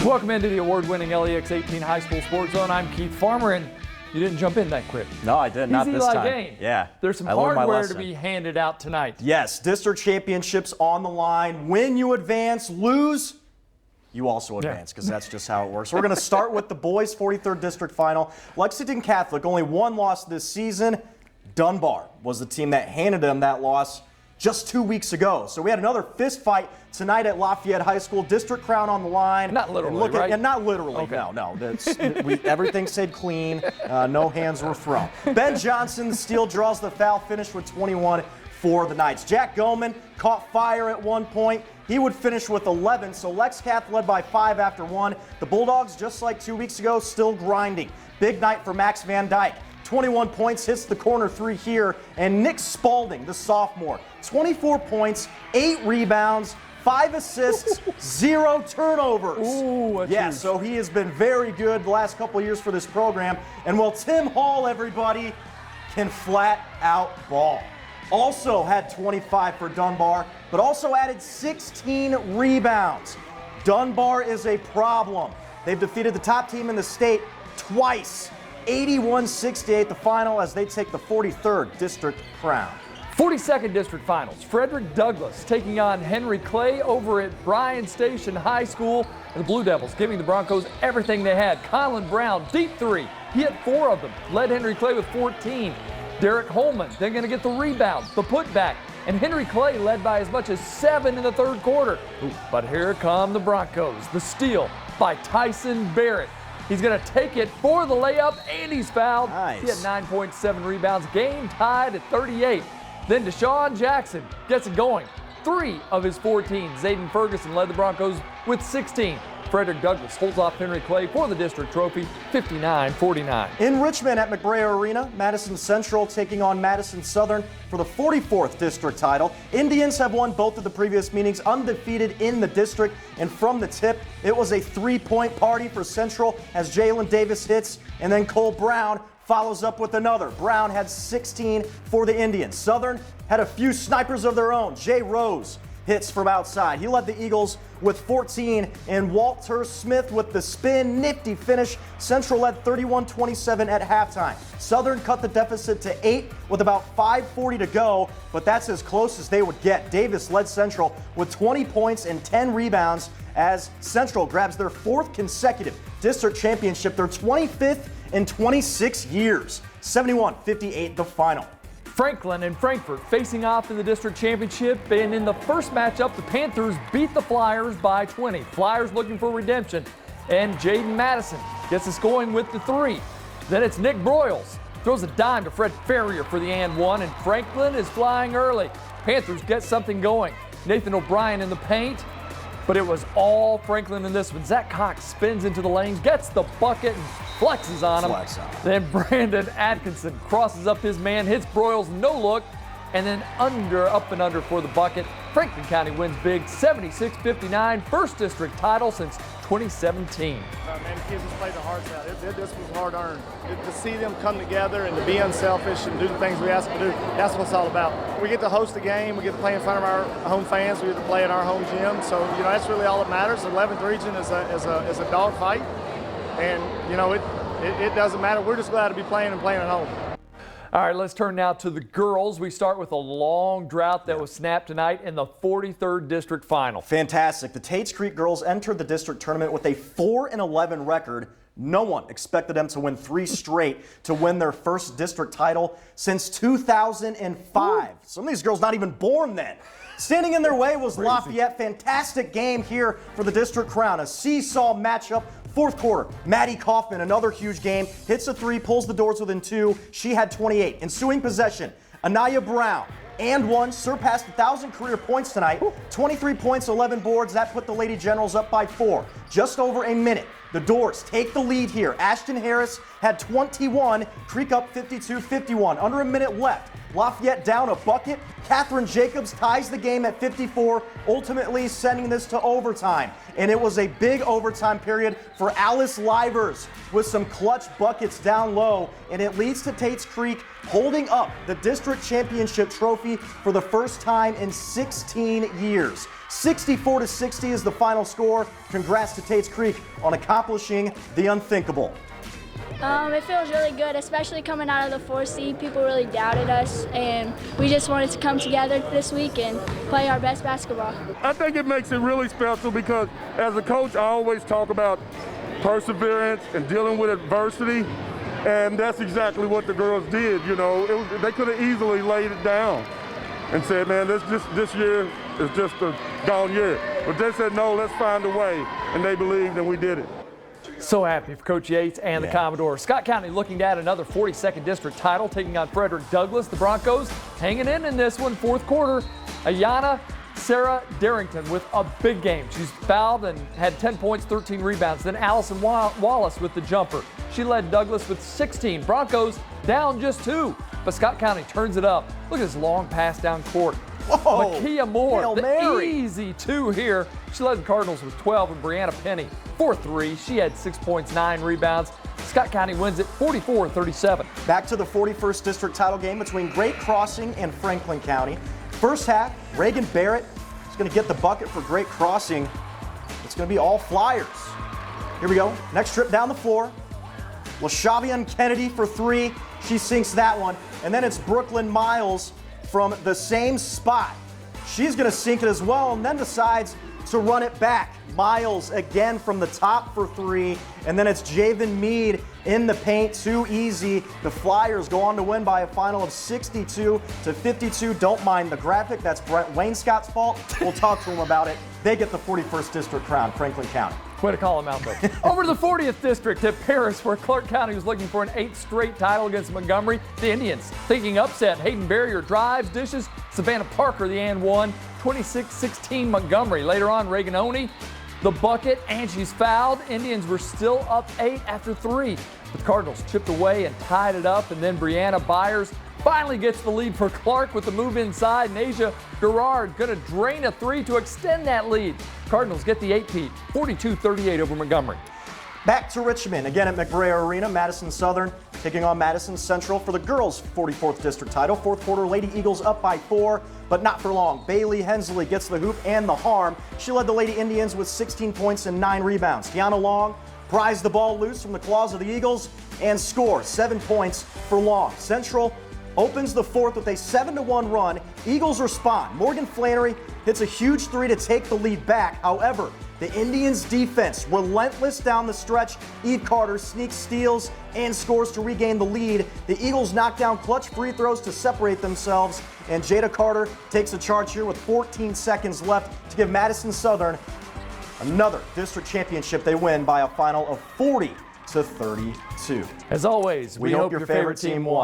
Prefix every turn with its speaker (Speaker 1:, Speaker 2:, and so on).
Speaker 1: Welcome into the award-winning LEX 18 High School Sports Zone. I'm Keith Farmer, and you didn't jump in that quick.
Speaker 2: No, I did not this time.
Speaker 1: Game.
Speaker 2: Yeah,
Speaker 1: there's some hardware to be handed out tonight.
Speaker 2: Yes, district championships on the line. Win, you advance. Lose, you also advance, because that's just how it works. We're going to start with the boys' 43rd district final. Lexington Catholic only one loss this season. Dunbar was the team that handed them that loss just 2 weeks ago. So we had another fist fight tonight at Lafayette High School. District crown on the line.
Speaker 1: Not literally, right?
Speaker 2: And not literally, okay. No. Everything stayed clean. No hands were thrown. Ben Johnson, the steal, draws the foul, finished with 21 for the Knights. Jack Goman caught fire at one point. He would finish with 11, so Lex Cath led by 5 after 1. The Bulldogs, just like 2 weeks ago, still grinding. Big night for Max Van Dyke. 21 points, hits the corner 3 here. And Nick Spalding, the sophomore, 24 points, 8 rebounds, 5 assists, 0 turnovers.
Speaker 1: Ooh,
Speaker 2: yeah, so he has been very good the last couple of years for this program. And while Tim Hall, everybody, can flat out ball. Also had 25 for Dunbar, but also added 16 rebounds. Dunbar is a problem. They've defeated the top team in the state twice. 81-68 the final as they take the 43rd district crown.
Speaker 1: 42nd district finals. Frederick Douglass taking on Henry Clay over at Bryan Station High School. And the Blue Devils giving the Broncos everything they had. Colin Brown, deep 3. He hit 4 of them. Led Henry Clay with 14. Derek Holman, they're going to get the rebound, the putback. And Henry Clay led by as much as 7 in the third quarter. But here come the Broncos. The steal by Tyson Barrett. He's going to take it for the layup, and he's fouled.
Speaker 2: Nice.
Speaker 1: He had 9.7 rebounds, game tied at 38. Then Deshaun Jackson gets it going. 3 of his 14. Zayden Ferguson led the Broncos with 16. Frederick Douglass holds off Henry Clay for the district trophy, 59-49.
Speaker 2: In Richmond at McBrayer Arena, Madison Central taking on Madison Southern for the 44th district title. Indians have won both of the previous meetings, undefeated in the district. And from the tip, it was a 3-point party for Central as Jalen Davis hits, and then Cole Brown follows up with another. Brown had 16 for the Indians. Southern had a few snipers of their own. Jay Rose hits from outside. He led the Eagles with 14, and Walter Smith with the spin, nifty finish. Central led 31-27 at halftime. Southern cut the deficit to 8 with about 5:40 to go, but that's as close as they would get. Davis led Central with 20 points and 10 rebounds as Central grabs their 4th consecutive district championship, their 25th in 26 years. 71-58 the final.
Speaker 1: Franklin and Frankfort facing off in the district championship, and in the first matchup, the Panthers beat the Flyers by 20. Flyers looking for redemption, and Jaden Madison gets us going with the 3. Then it's Nick Broyles, throws a dime to Fred Ferrier for the and 1, and Franklin is flying early. Panthers get something going. Nathan O'Brien in the paint, but it was all Franklin in this one. Zach Cox spins into the lane, gets the bucket, and flexes on him. Then Brandon Atkinson crosses up his man, hits Broyles, no look, and then up and under for the bucket. Franklin County wins big, 76-59, first district title since 2017.
Speaker 3: Man, the kids just played their hearts out. This was hard earned. To see them come together and to be unselfish and do the things we ask them to do, that's what it's all about. We get to host a game, we get to play in front of our home fans, we get to play in our home gym. So, that's really all that matters. The 11th region is a dog fight. And, it doesn't matter. We're just glad to be playing at home.
Speaker 1: All right, let's turn now to the girls. We start with a long drought that was snapped tonight in the 43rd district final.
Speaker 2: Fantastic. The Tates Creek girls entered the district tournament with a 4-11 record. No one expected them to win 3 straight to win their first district title since 2005. Ooh. Some of these girls not even born then. Standing in their way was Lafayette. Fantastic game here for the district crown. A seesaw matchup. 4th quarter, Maddie Kaufman, another huge game, hits a 3, pulls the doors within 2. She had 28. Ensuing possession, Anaya Brown, and 1, surpassed 1,000 career points tonight. 23 points, 11 boards. That put the Lady Generals up by 4. Just over a minute. The Doors take the lead here. Ashton Harris had 21, Creek up 52-51. Under a minute left. Lafayette down a bucket. Catherine Jacobs ties the game at 54, ultimately sending this to overtime. And it was a big overtime period for Alice Livers with some clutch buckets down low, and it leads to Tates Creek holding up the district championship trophy for the first time in 16 years. 64-60 is the final score. Congrats to Tate's Creek on accomplishing the unthinkable.
Speaker 4: It feels really good, especially coming out of the 4 seed. People really doubted us, and we just wanted to come together this week and play our best basketball.
Speaker 5: I think it makes it really special because as a coach, I always talk about perseverance and dealing with adversity, and that's exactly what the girls did. You know, they could have easily laid it down and said, man, this year is just a gone year. But they said, no, let's find a way, and they believed, and we did it.
Speaker 1: So happy for Coach Yates and the Commodores. Scott County looking to add another 42nd district title, taking on Frederick Douglass. The Broncos hanging in this one, fourth quarter. Ayana Sarah Darrington with a big game. She's fouled and had 10 points, 13 rebounds. Then Allison Wallace with the jumper. She led Douglass with 16. Broncos down just 2, but Scott County turns it up. Look at this long pass down court.
Speaker 2: Whoa,
Speaker 1: Makia Moore,
Speaker 2: Hail
Speaker 1: the
Speaker 2: Mary.
Speaker 1: easy 2 here. She led the Cardinals with 12, and Brianna Penny, 4-3. She had 6 points, 9 rebounds. Scott County wins it 44-37.
Speaker 2: Back to the 41st district title game between Great Crossing and Franklin County. First half, Reagan Barrett is going to get the bucket for Great Crossing. It's going to be all Flyers. Here we go. Next trip down the floor. LaShavian Kennedy for 3. She sinks that one. And then it's Brooklyn Miles from the same spot. She's going to sink it as well and then decides to run it back. Miles again from the top for 3. And then it's Javen Mead in the paint. Too easy. The Flyers go on to win by a final of 62-52. Don't mind the graphic. That's Brent Wainscott's fault. We'll talk to him about it. They get the 41st district crown, Franklin County.
Speaker 1: Way to call him out, though. Over to the 40th district at Paris, where Clark County was looking for an 8th straight title against Montgomery. The Indians thinking upset. Hayden Barrier drives, dishes. Savannah Parker, the and one. 26-16 Montgomery. Later on, Reagan Oney, the bucket, and she's fouled. Indians were still up 8 after 3. The Cardinals chipped away and tied it up, and then Brianna Byers finally gets the lead for Clark with the move inside. Nasia Gerard going to drain a 3 to extend that lead. Cardinals get the 8-peat, 42-38 over Montgomery.
Speaker 2: Back to Richmond, again at McBrayer Arena. Madison Southern taking on Madison Central for the girls' 44th district title. Fourth quarter, Lady Eagles up by 4, but not for long. Bailey Hensley gets the hoop and the harm. She led the Lady Indians with 16 points and 9 rebounds. Kiana Long prized the ball loose from the claws of the Eagles and scores 7 points for Long. Central opens the fourth with a 7-1 run. Eagles respond. Morgan Flannery hits a huge 3 to take the lead back. However, the Indians' defense relentless down the stretch. Eve Carter sneaks, steals, and scores to regain the lead. The Eagles knock down clutch free throws to separate themselves, and Jada Carter takes a charge here with 14 seconds left to give Madison Southern another district championship. They win by a final of 40-32.
Speaker 1: As always, we hope your favorite team won.